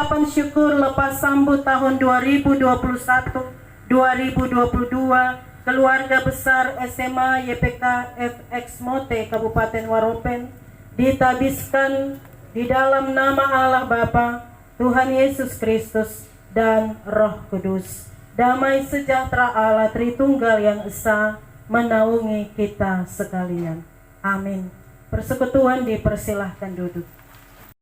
ucapan syukur lepas sambut tahun 2021-2022 keluarga besar SMA YPK FX Mote Kabupaten Waropen ditabiskan di dalam nama Allah Bapa, Tuhan Yesus Kristus, dan Roh Kudus. Damai sejahtera Allah Tritunggal yang Esa menaungi kita sekalian. Amin. Persekutuan dipersilahkan duduk.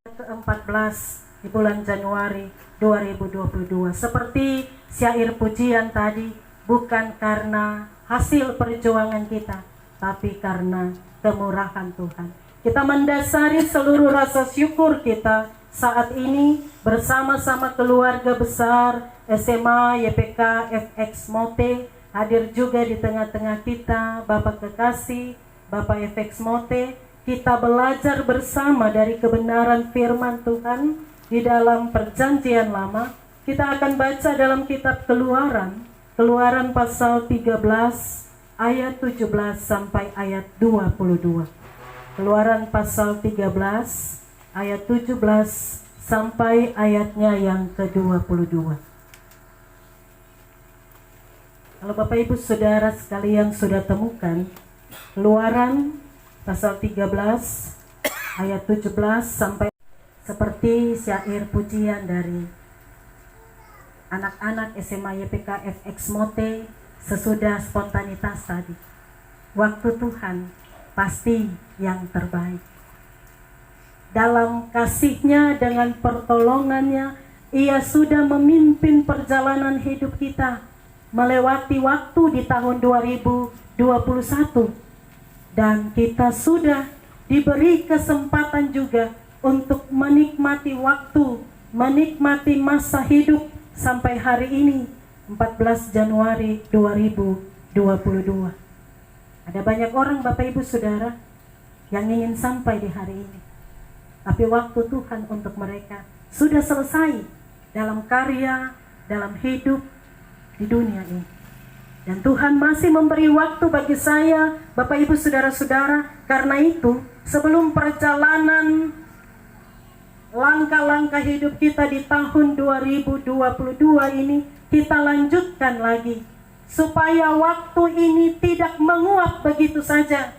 Ke-14 di bulan Januari 2022. Seperti syair pujian tadi, bukan karena hasil perjuangan kita, tapi karena kemurahan Tuhan. Kita mendasari seluruh rasa syukur kita saat ini bersama-sama keluarga besar SMA YPK FX Mote. Hadir juga di tengah-tengah kita Bapak kekasih, Bapak FX Mote. Kita belajar bersama dari kebenaran firman Tuhan di dalam perjanjian lama. Kita akan baca dalam kitab Keluaran pasal 13 ayat 17 sampai ayat 22. Keluaran pasal 13 ayat 17 sampai ayatnya yang ke-22. Kalau Bapak Ibu Saudara sekalian sudah temukan Keluaran pasal 13 ayat 17 sampai, seperti syair pujian dari anak-anak SMA YPK FX Mote sesudah spontanitas tadi. Waktu Tuhan pasti yang terbaik. Dalam kasih-Nya dengan pertolongannya, Ia sudah memimpin perjalanan hidup kita melewati waktu di tahun 2021. Dan kita sudah diberi kesempatan juga untuk menikmati waktu, menikmati masa hidup sampai hari ini 14 Januari 2022. Ada banyak orang Bapak Ibu Saudara yang ingin sampai di hari ini, tapi waktu Tuhan untuk mereka sudah selesai dalam karya, dalam hidup di dunia ini. Dan Tuhan masih memberi waktu bagi saya, Bapak Ibu Saudara-saudara. Karena itu, sebelum perjalanan langkah-langkah hidup kita di tahun 2022 ini kita lanjutkan lagi, supaya waktu ini tidak menguap begitu saja,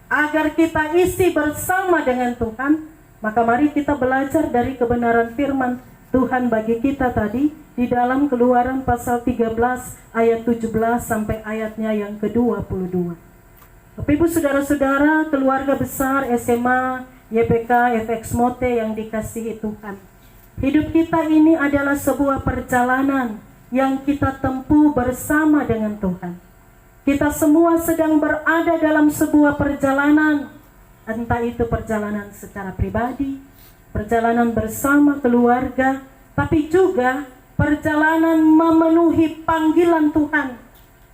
agar kita isi bersama dengan Tuhan. Maka mari kita belajar dari kebenaran firman Tuhan bagi kita tadi di dalam Keluaran pasal 13 ayat 17 sampai ayatnya yang ke-22. Bapak Ibu Saudara-saudara, keluarga besar SMA YPK FX Mote yang dikasihi Tuhan. Hidup kita ini adalah sebuah perjalanan yang kita tempuh bersama dengan Tuhan. Kita semua sedang berada dalam sebuah perjalanan, entah itu perjalanan secara pribadi, perjalanan bersama keluarga, tapi juga perjalanan memenuhi panggilan Tuhan.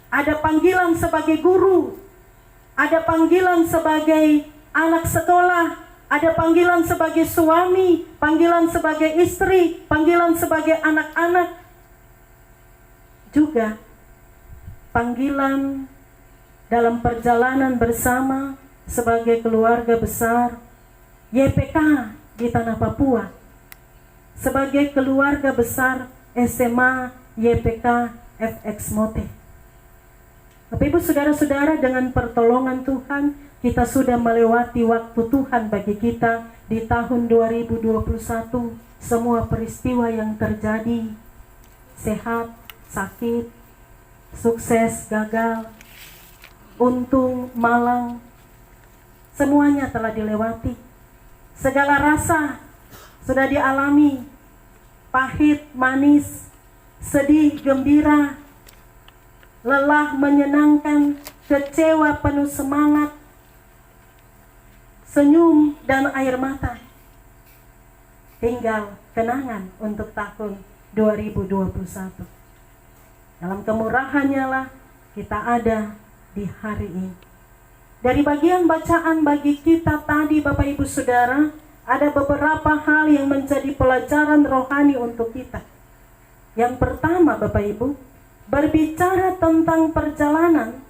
Ada panggilan sebagai guru, ada panggilan sebagai anak sekolah, ada panggilan sebagai suami, panggilan sebagai istri, panggilan sebagai anak-anak, juga panggilan dalam perjalanan bersama sebagai keluarga besar YPK di Tanah Papua, sebagai keluarga besar SMA YPK FX Mote. Bapak Ibu Saudara-saudara, dengan pertolongan Tuhan kita sudah melewati waktu Tuhan bagi kita di tahun 2021. Semua peristiwa yang terjadi, sehat, sakit, sukses, gagal, untung, malang, semuanya telah dilewati. Segala rasa sudah dialami, pahit, manis, sedih, gembira, lelah, menyenangkan, kecewa, penuh semangat, senyum, dan air mata. Tinggal kenangan untuk tahun 2021. Dalam kemurahannya lah kita ada di hari ini. Dari bagian bacaan bagi kita tadi Bapak Ibu Saudara, ada beberapa hal yang menjadi pelajaran rohani untuk kita. Yang pertama Bapak Ibu, berbicara tentang perjalanan.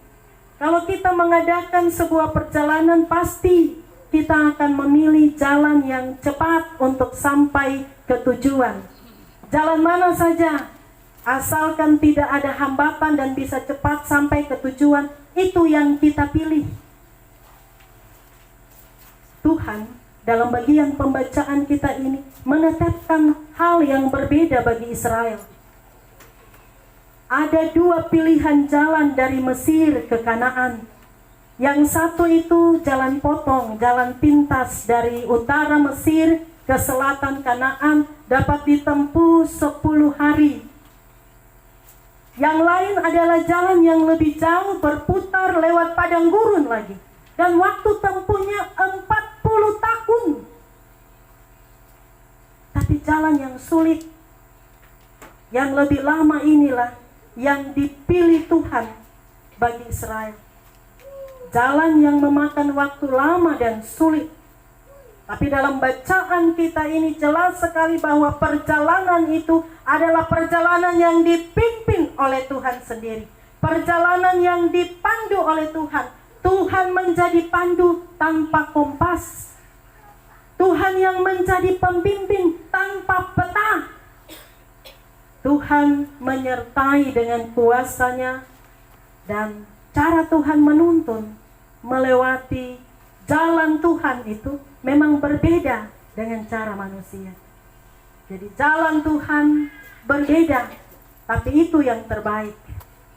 Kalau kita mengadakan sebuah perjalanan, pasti kita akan memilih jalan yang cepat untuk sampai ke tujuan. jalan mana saja, asalkan tidak ada hambatan dan bisa cepat sampai ke tujuan, itu yang kita pilih. Tuhan dalam bagian pembacaan kita ini menetapkan hal yang berbeda bagi Israel. Ada dua pilihan jalan dari Mesir ke Kanaan. Yang satu itu jalan potong, jalan pintas dari utara Mesir ke selatan Kanaan, dapat ditempuh 10 hari. Yang lain adalah jalan yang lebih jauh, berputar lewat padang gurun lagi. Dan waktu tempuhnya 40 tahun. Tapi jalan yang sulit, yang lebih lama inilah yang dipilih Tuhan bagi Israel. Jalan yang memakan waktu lama dan sulit. Tapi dalam bacaan kita ini jelas sekali bahwa perjalanan itu adalah perjalanan yang dipimpin oleh Tuhan sendiri. Perjalanan yang dipandu oleh Tuhan. Tuhan menjadi pandu tanpa kompas. Tuhan yang menjadi pembimbing tanpa peta. Tuhan menyertai dengan kuasanya, dan cara Tuhan menuntun melewati jalan Tuhan itu memang berbeda dengan cara manusia. Jadi jalan Tuhan berbeda, tapi itu yang terbaik.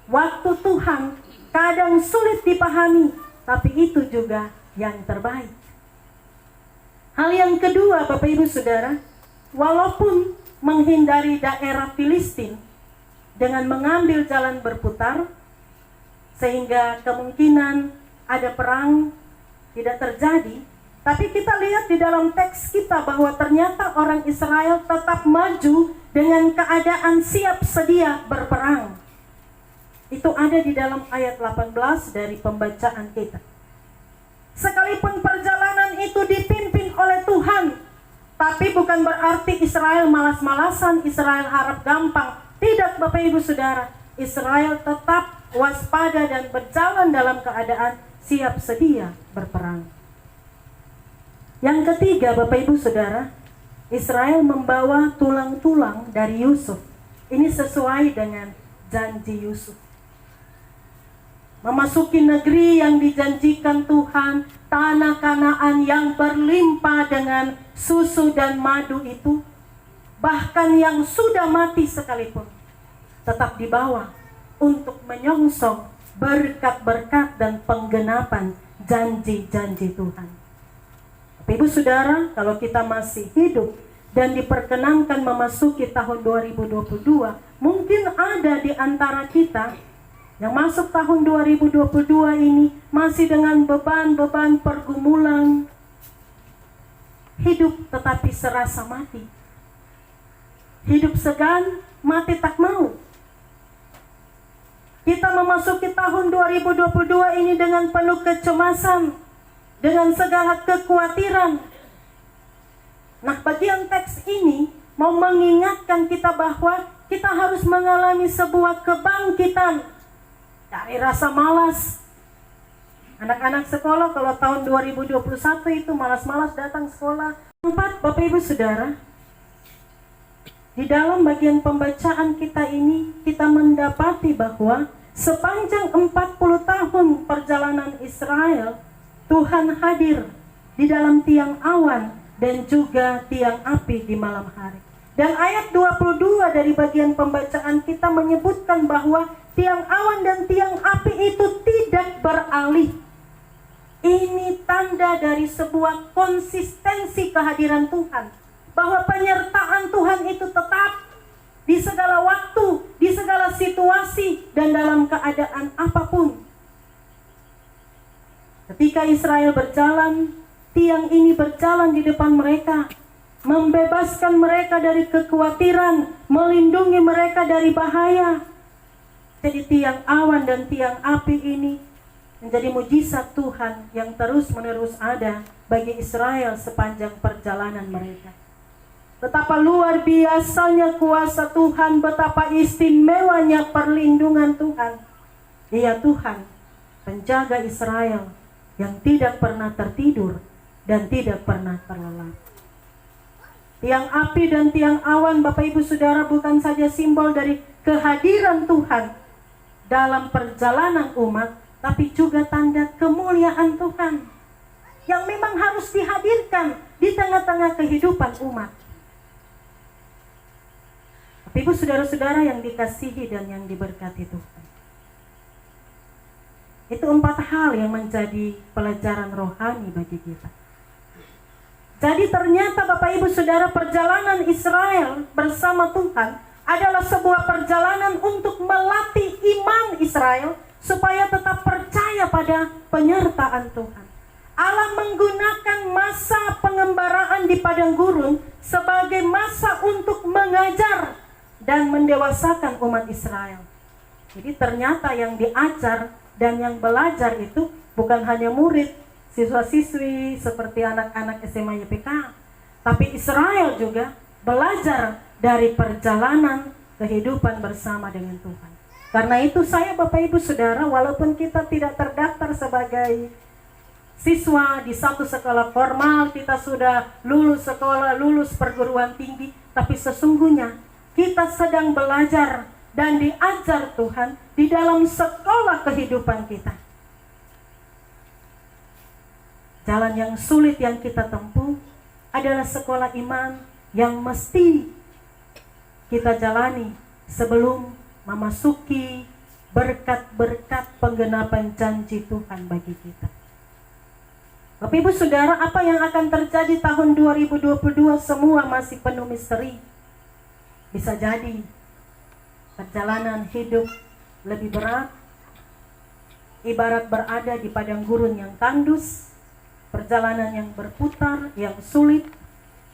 Waktu Tuhan kadang sulit dipahami, tapi itu juga yang terbaik. Hal yang kedua, Bapak Ibu Saudara, walaupun menghindari daerah Filistin dengan mengambil jalan berputar, sehingga kemungkinan ada perang tidak terjadi, tapi kita lihat di dalam teks kita bahwa ternyata orang Israel tetap maju dengan keadaan siap sedia berperang. Itu ada di dalam ayat 18 dari pembacaan kita. Sekalipun perjalanan itu dipimpin oleh Tuhan, tapi bukan berarti Israel malas-malasan, Israel harap gampang. Tidak, Bapak Ibu Saudara. Israel tetap waspada dan berjalan dalam keadaan siap sedia berperang. Yang ketiga, Bapak Ibu Saudara, Israel membawa tulang-tulang dari Yusuf. Ini sesuai dengan janji Yusuf. Memasuki negeri yang dijanjikan Tuhan, tanah Kanaan yang berlimpah dengan susu dan madu itu, bahkan yang sudah mati sekalipun, tetap dibawa untuk menyongsong berkat-berkat dan penggenapan janji-janji Tuhan. Bapak Ibu Saudara, kalau kita masih hidup dan diperkenankan memasuki tahun 2022, mungkin ada di antara kita yang masuk tahun 2022 ini masih dengan beban-beban pergumulan hidup, tetapi serasa mati. Hidup segan, mati tak mau. Kita memasuki tahun 2022 ini dengan penuh kecemasan, dengan segala kekhawatiran. Nah, bagian teks ini mau mengingatkan kita bahwa kita harus mengalami sebuah kebangkitan dari rasa malas. Anak-anak sekolah kalau tahun 2021 itu malas-malas datang sekolah. 4, Bapak Ibu Saudara, di dalam bagian pembacaan kita ini kita mendapati bahwa sepanjang 40 tahun perjalanan Israel, Tuhan hadir di dalam tiang awan dan juga tiang api di malam hari. Dan ayat 22 dari bagian pembacaan kita menyebutkan bahwa tiang awan dan tiang api itu tidak beralih. Ini tanda dari sebuah konsistensi kehadiran Tuhan, bahwa penyertaan Tuhan itu tetap di segala waktu, di segala situasi, dan dalam keadaan apapun. Ketika Israel berjalan, tiang ini berjalan di depan mereka, membebaskan mereka dari kekhawatiran, melindungi mereka dari bahaya. Jadi tiang awan dan tiang api ini menjadi mujizat Tuhan yang terus-menerus ada bagi Israel sepanjang perjalanan mereka. Betapa luar biasanya kuasa Tuhan, betapa istimewanya perlindungan Tuhan. Dia Tuhan, penjaga Israel yang tidak pernah tertidur dan tidak pernah terlelap. Tiang api dan tiang awan, Bapak Ibu Saudara, bukan saja simbol dari kehadiran Tuhan dalam perjalanan umat, tapi juga tanda kemuliaan Tuhan yang memang harus dihadirkan di tengah-tengah kehidupan umat. Bapak Ibu Saudara-saudara yang dikasihi dan yang diberkati Tuhan, itu 4 hal yang menjadi pelajaran rohani bagi kita. Jadi ternyata Bapak Ibu Saudara, perjalanan Israel bersama Tuhan adalah sebuah perjalanan untuk melatih iman Israel supaya tetap percaya pada penyertaan Tuhan. Allah menggunakan masa pengembaraan di padang gurun sebagai masa untuk mengajar dan mendewasakan umat Israel. Jadi ternyata yang diajar dan yang belajar itu bukan hanya murid, siswa-siswi seperti anak-anak SMA YPK, tapi Israel juga belajar dari perjalanan kehidupan bersama dengan Tuhan. Karena itu saya, Bapak Ibu Saudara, walaupun kita tidak terdaftar sebagai siswa di satu sekolah formal, kita sudah lulus sekolah, lulus perguruan tinggi, tapi sesungguhnya kita sedang belajar dan diajar Tuhan di dalam sekolah kehidupan kita. Jalan yang sulit yang kita tempuh adalah sekolah iman yang mesti kita jalani sebelum memasuki berkat-berkat penggenapan janji Tuhan bagi kita. Bapak Ibu Saudara, apa yang akan terjadi tahun 2022 semua masih penuh misteri. Bisa jadi perjalanan hidup lebih berat, ibarat berada di padang gurun yang tandus, perjalanan yang berputar, yang sulit.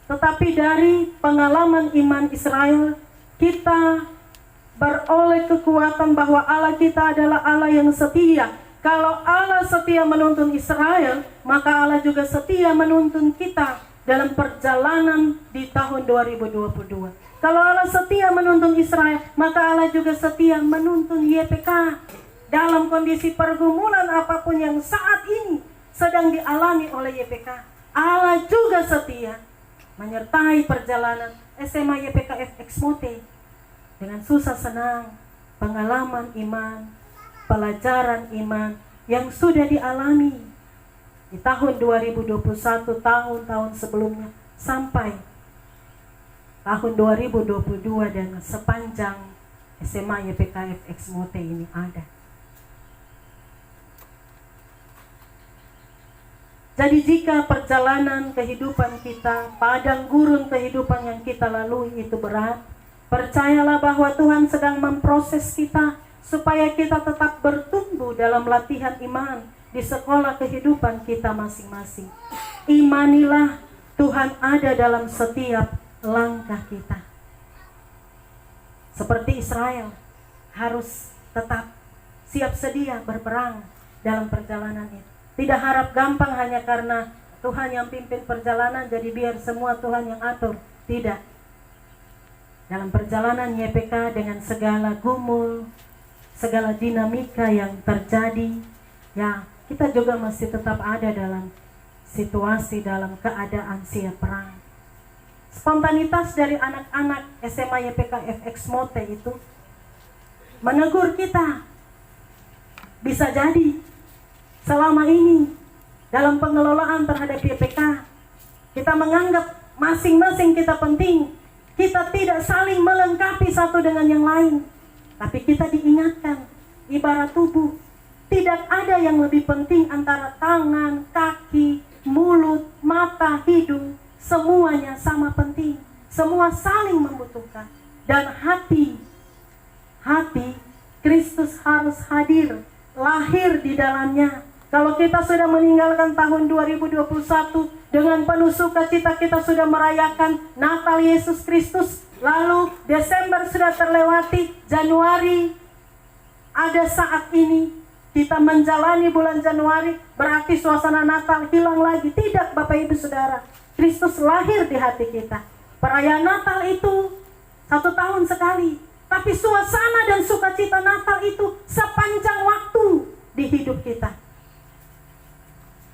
Tetapi dari pengalaman iman Israel, kita beroleh kekuatan bahwa Allah kita adalah Allah yang setia. Kalau Allah setia menuntun Israel, maka Allah juga setia menuntun kita dalam perjalanan di tahun 2022. Kalau Allah setia menuntun Israel, maka Allah juga setia menuntun YPK dalam kondisi pergumulan apapun yang saat ini sedang dialami oleh YPK. Allah juga setia menyertai perjalanan SMA YPK FX Mote dengan susah senang, pengalaman iman, pelajaran iman yang sudah dialami di tahun 2021, tahun-tahun sebelumnya, sampai tahun 2022 dan sepanjang SMA YPK FX Mote ini ada. Jadi jika perjalanan kehidupan kita, padang gurun kehidupan yang kita lalui itu berat, percayalah bahwa Tuhan sedang memproses kita supaya kita tetap bertumbuh dalam latihan iman di sekolah kehidupan kita masing-masing. Imanilah Tuhan ada dalam setiap langkah kita. Seperti Israel, harus tetap siap sedia berperang dalam perjalanan itu. Tidak harap gampang hanya karena Tuhan yang pimpin perjalanan, jadi biar semua Tuhan yang atur. Tidak. Dalam perjalanan YPK dengan segala gumul, segala dinamika yang terjadi, ya kita juga masih tetap ada dalam situasi, dalam keadaan siap perang. Spontanitas dari anak-anak SMA YPK FX Mote itu menegur kita. Bisa jadi selama ini dalam pengelolaan terhadap YPK, kita menganggap masing-masing kita penting. Kita tidak saling melengkapi satu dengan yang lain. Tapi kita diingatkan, ibarat tubuh, tidak ada yang lebih penting antara tangan, kaki, mulut, mata, hidung. Semuanya sama penting. Semua saling membutuhkan. Dan hati Kristus harus hadir, lahir di dalamnya. Kalau kita sudah meninggalkan tahun 2021 dengan penuh sukacita, kita sudah merayakan Natal Yesus Kristus, lalu Desember sudah terlewati, Januari ada saat ini kita menjalani bulan Januari, berarti suasana Natal hilang lagi. Tidak, Bapak Ibu Saudara, Kristus lahir di hati kita. Perayaan Natal itu 1 tahun sekali, tapi suasana dan sukacita Natal itu sepanjang waktu di hidup kita.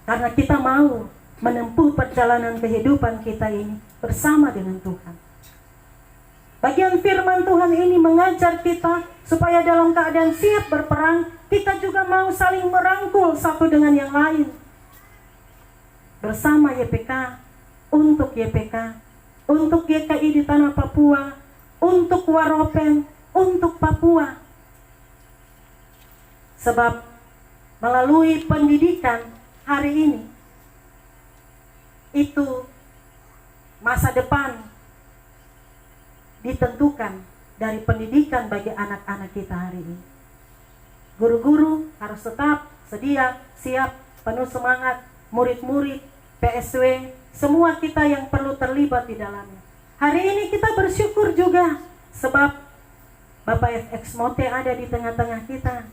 Karena kita mau menempuh perjalanan kehidupan kita ini bersama dengan Tuhan. Bagian firman Tuhan ini mengajar kita supaya dalam keadaan siap berperang, kita juga mau saling merangkul satu dengan yang lain. Bersama YPK, untuk YPK, untuk GKI di tanah Papua, untuk Waropen, untuk Papua. Sebab melalui pendidikan hari ini, itu masa depan ditentukan dari pendidikan bagi anak-anak kita hari ini. Guru-guru harus tetap sedia, siap, penuh semangat, murid-murid, PSW, semua kita yang perlu terlibat di dalamnya. Hari ini kita bersyukur juga sebab Bapak FX Mote ada di tengah-tengah kita.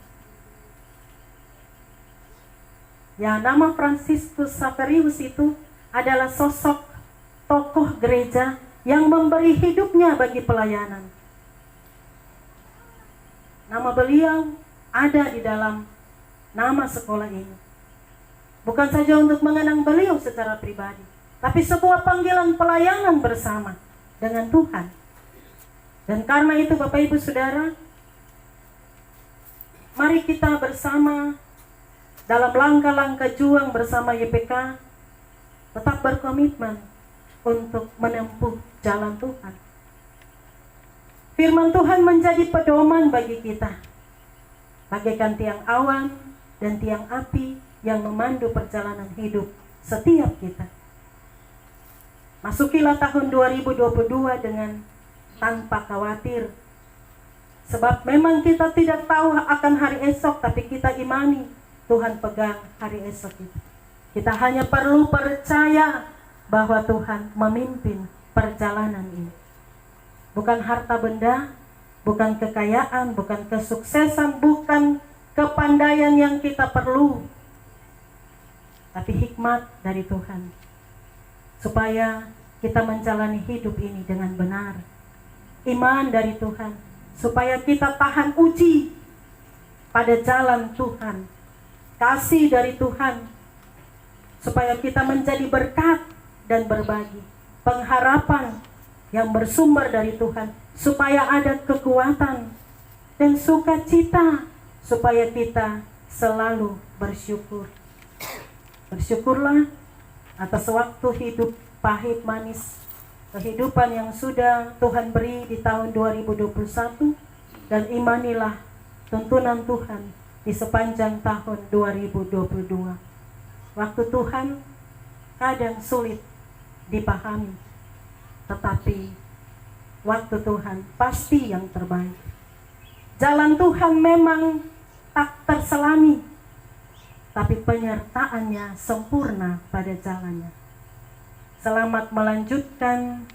Ya, nama Fransiskus Saverius itu adalah sosok tokoh gereja yang memberi hidupnya bagi pelayanan. Nama beliau ada di dalam nama sekolah ini. Bukan saja untuk mengenang beliau secara pribadi, tapi sebuah panggilan pelayanan bersama dengan Tuhan. Dan karena itu Bapak Ibu Saudara, mari kita bersama dalam langkah-langkah juang bersama YPK tetap berkomitmen untuk menempuh jalan Tuhan. Firman Tuhan menjadi pedoman bagi kita, bagaikan tiang awan dan tiang api yang memandu perjalanan hidup setiap kita. Masukilah tahun 2022 dengan tanpa khawatir, sebab memang kita tidak tahu akan hari esok, tapi kita imani Tuhan pegang hari esok itu. Kita hanya perlu percaya bahwa Tuhan memimpin perjalanan ini. Bukan harta benda, bukan kekayaan, bukan kesuksesan, bukan kepandaian yang kita perlu, tapi hikmat dari Tuhan, supaya kita menjalani hidup ini dengan benar. Iman dari Tuhan, supaya kita tahan uji pada jalan Tuhan. Kasih dari Tuhan, supaya kita menjadi berkat dan berbagi. Pengharapan yang bersumber dari Tuhan, supaya ada kekuatan dan sukacita, supaya kita selalu bersyukur. Bersyukurlah atas waktu hidup pahit manis, kehidupan yang sudah Tuhan beri di tahun 2021, dan imanilah tuntunan Tuhan di sepanjang tahun 2022. Waktu Tuhan kadang sulit dipahami, tetapi waktu Tuhan pasti yang terbaik. Jalan Tuhan memang tak terselami, tapi penyertaannya sempurna pada jalannya. Selamat melanjutkan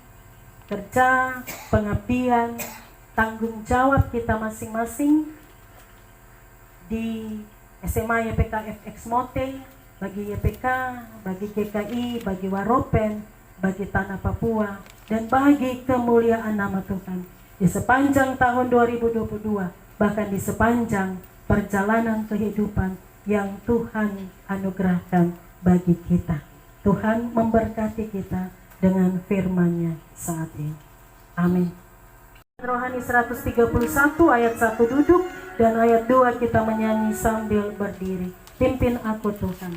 kerja, pengabdian, tanggung jawab kita masing-masing di SMA YPK FX Mote, bagi YPK, bagi GKI, bagi Waropen, bagi Tanah Papua, dan bagi kemuliaan nama Tuhan di sepanjang tahun 2022, bahkan di sepanjang perjalanan kehidupan yang Tuhan anugerahkan bagi kita. Tuhan memberkati kita dengan firman-Nya saat ini. Amin. Rohani 131 ayat 1 duduk dan ayat 2 kita menyanyi sambil berdiri. Pimpin aku Tuhan.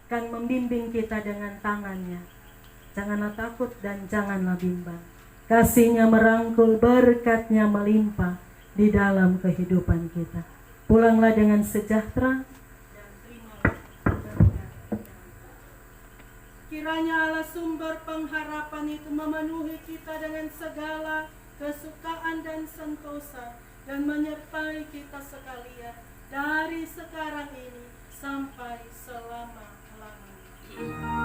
Akan membimbing kita dengan tangannya. Janganlah takut dan janganlah bimbang. Kasih-Nya merangkul, berkat-Nya melimpah di dalam kehidupan kita. Pulanglah dengan sejahtera dan terimalah berkat. Kiranya Allah sumber pengharapan itu memenuhi kita dengan segala kesukaan dan sentosa, dan menyertai kita sekalian dari sekarang ini sampai selama-lamanya.